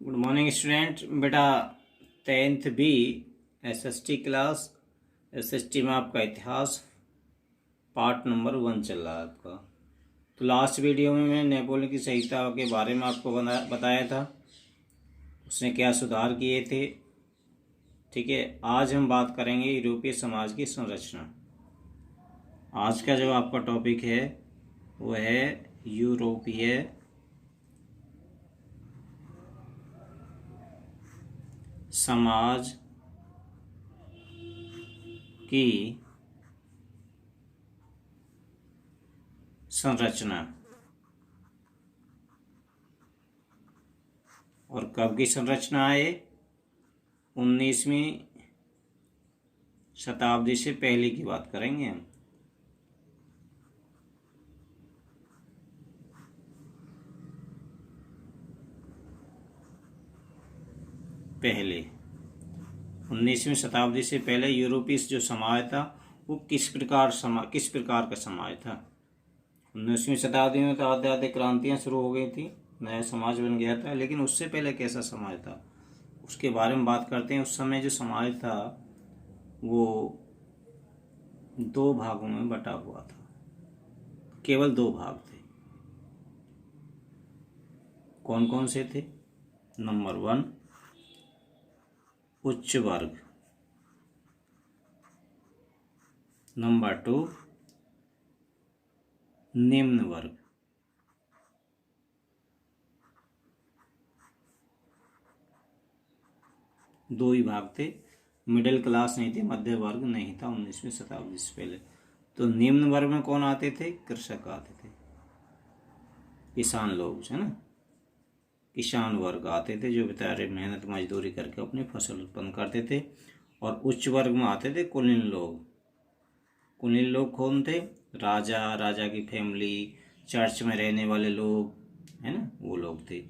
Good morning student. बेटा 10th B SST class, SST में आपका इतिहास पार्ट नंबर 1 चल रहा है आपका। तो लास्ट वीडियो में मैंने नेपोलियन की संहिता के बारे में आपको बताया था, उसने क्या सुधार किए थे। ठीक है, आज हम बात करेंगे यूरोपीय समाज की संरचना। आज का जो आपका टॉपिक है वो है यूरोपीय समाज की संरचना। और कब की संरचना है? 19वीं शताब्दी से पहले की बात करेंगे हम। पहले 19वीं शताब्दी से पहले यूरोपीय जो समाज था वो किस प्रकार का समाज था। 19वीं शताब्दी में तो आधे आधे क्रांतियाँ शुरू हो गई थी, नया समाज बन गया था, लेकिन उससे पहले कैसा समाज था उसके बारे में बात करते हैं। उस समय जो समाज था वो 2 भागों में बटा हुआ था, केवल 2 भाग थे। कौन कौन से थे? नंबर 1 उच्च वर्ग, नंबर 2 निम्न वर्ग। दो ही भाग थे, मिडिल क्लास नहीं थी, मध्य वर्ग नहीं था 19वीं शताब्दी से पहले। तो निम्न वर्ग में कौन आते थे? कृषक आते थे, किसान लोग, है ना, किसान वर्ग आते थे जो बेचारे मेहनत मजदूरी करके अपनी फसल उत्पन्न करते थे। और उच्च वर्ग में आते थे कुलीन लोग। कुलीन लोग कौन थे? राजा, राजा की फैमिली, चर्च में रहने वाले लोग, है ना, वो लोग थे।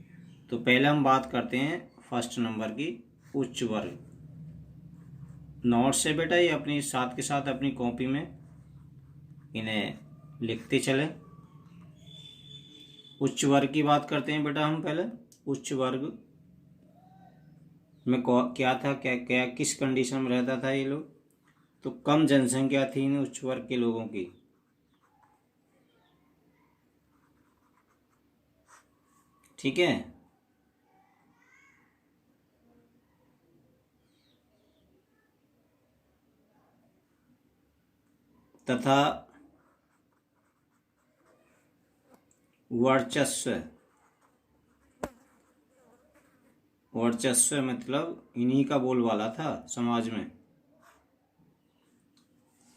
तो पहले हम बात करते हैं फर्स्ट नंबर की, उच्च वर्ग। नोट से बेटा ये अपनी साथ के साथ अपनी कॉपी में इन्हें लिखते चले। उच्च वर्ग की बात करते हैं बेटा हम पहले। उच्च वर्ग में क्या था, क्या क्या किस कंडीशन में रहता था ये लोग? तो कम जनसंख्या थी इन उच्च वर्ग के लोगों की, ठीक है। तथा वर्चस्व, वर्चस्व मतलब इन्हीं का बोलबाला था समाज में।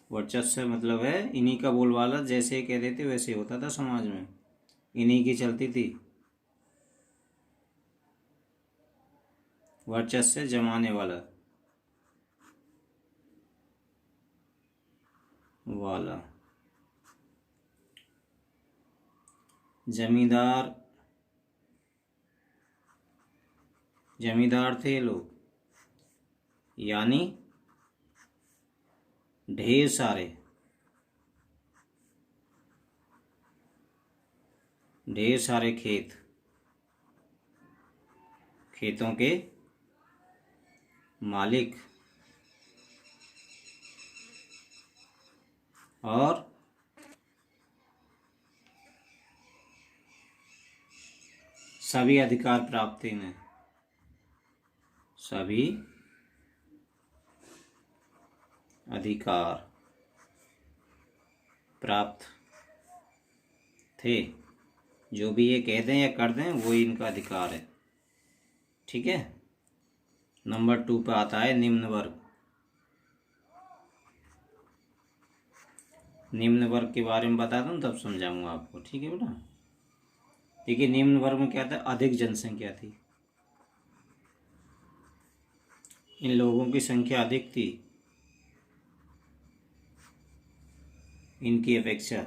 वर्चस्व मतलब है इन्हीं का बोलबाला, जैसे कह देते वैसे होता था समाज में, इन्हीं की चलती थी। वर्चस्व जमाने वाला जमींदार, जमींदार थे ये लोग, यानी ढेर सारे खेत, खेतों के मालिक और सभी अधिकार प्राप्त थे इन्हें, सभी अधिकार प्राप्त थे। जो भी ये कह दें या कर दें वो इनका अधिकार है, ठीक है। नंबर 2 पे आता है निम्न वर्ग। निम्न वर्ग के बारे में बता दूं तब समझाऊंगा आपको, ठीक है बेटा। देखिए निम्न वर्ग में क्या था, अधिक जनसंख्या थी, इन लोगों की संख्या अधिक थी इनकी अपेक्षा।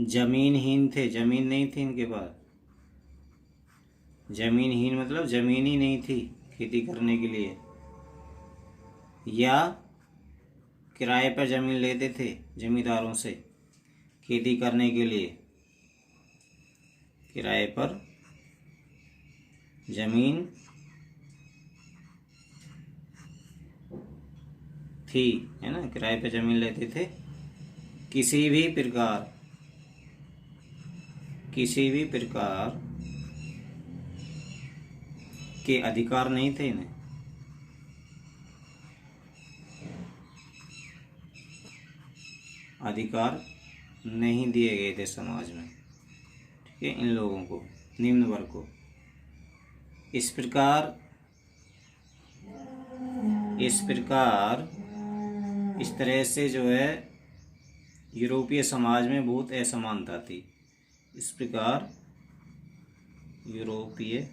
जमीनहीन थे, जमीन नहीं थी इनके पास। जमीनहीन मतलब जमीन ही नहीं थी खेती करने के लिए, या किराए पर जमीन लेते थे जमींदारों से खेती करने के लिए, किराए पर जमीन थी, है ना, किराए पे जमीन लेते थे। किसी भी प्रकार के अधिकार नहीं थे इन्हें, अधिकार नहीं दिए गए थे समाज में, ठीक है, इन लोगों को, निम्न वर्ग को। इस प्रकार इस तरह से जो है यूरोपीय समाज में बहुत असमानता थी। इस प्रकार यूरोपीय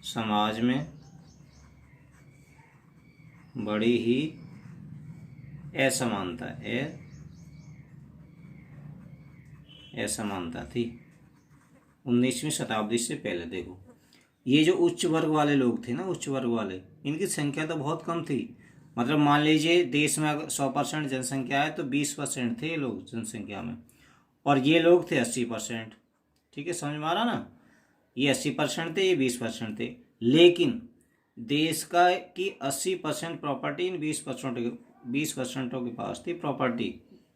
समाज में बड़ी ही असमानता थी 19वीं शताब्दी से पहले। देखो ये जो उच्च वर्ग वाले लोग थे ना, उच्च वर्ग वाले, इनकी संख्या तो बहुत कम थी। मतलब मान लीजिए देश में अगर 100% जनसंख्या है तो 20% थे ये लोग जनसंख्या में, और ये लोग थे 80%। ठीक है, समझ में आ रहा ना, ये 80% थे, ये 20% थे। लेकिन देश का की 80% प्रॉपर्टी इन 20% के पास थी प्रॉपर्टी,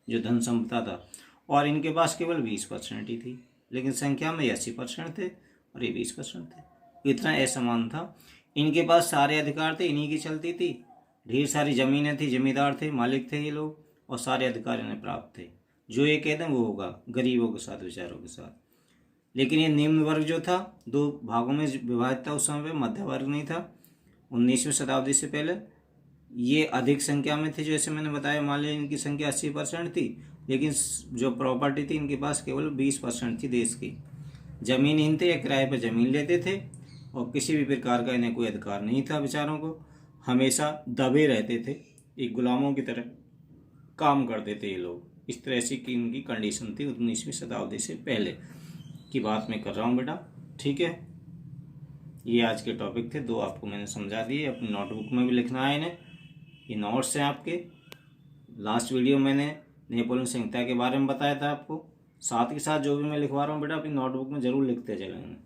जो धन संपदा था, और इनके पास केवल 20% ही थी। लेकिन संख्या में 80% थे और ये 20% थे। इतना असमान था। इनके पास सारे अधिकार थे, इन्हीं की चलती थी। ढेर सारी जमीनें थी, जमींदार थे, मालिक थे ये लोग, और सारे अधिकार इन्हें प्राप्त थे। जो ये कहते हैं वो होगा गरीबों के साथ, बेचारों के साथ। लेकिन ये निम्न वर्ग जो था दो भागों में विभाजित था उस समय पे, मध्य वर्ग नहीं था 19वीं शताब्दी से पहले। ये अधिक संख्या में थे, जैसे मैंने बताया, मान लीजिए इनकी संख्या 80% थी, लेकिन जो प्रॉपर्टी थी इनके पास केवल 20% थी देश की। जमीनहीन थे या किराए पर जमीन लेते थे, और किसी भी प्रकार का इन्हें कोई अधिकार नहीं था बेचारों को। हमेशा दबे रहते थे, एक गुलामों की तरह काम करते थे ये लोग। इस तरह से की इनकी कंडीशन थी 19वीं शताब्दी से पहले की बात मैं कर रहा हूँ बेटा। ठीक है, ये आज के टॉपिक थे, दो आपको मैंने समझा दिए। अपनी नोटबुक में भी लिखना है इन्हें, ये नोट्स हैं आपके। लास्ट वीडियो मैंने नेपोलियन संहिता के बारे में बताया था आपको, साथ ही साथ जो भी मैं लिखवा रहा हूँ बेटा अपनी नोटबुक में ज़रूर लिखते चलेंगे।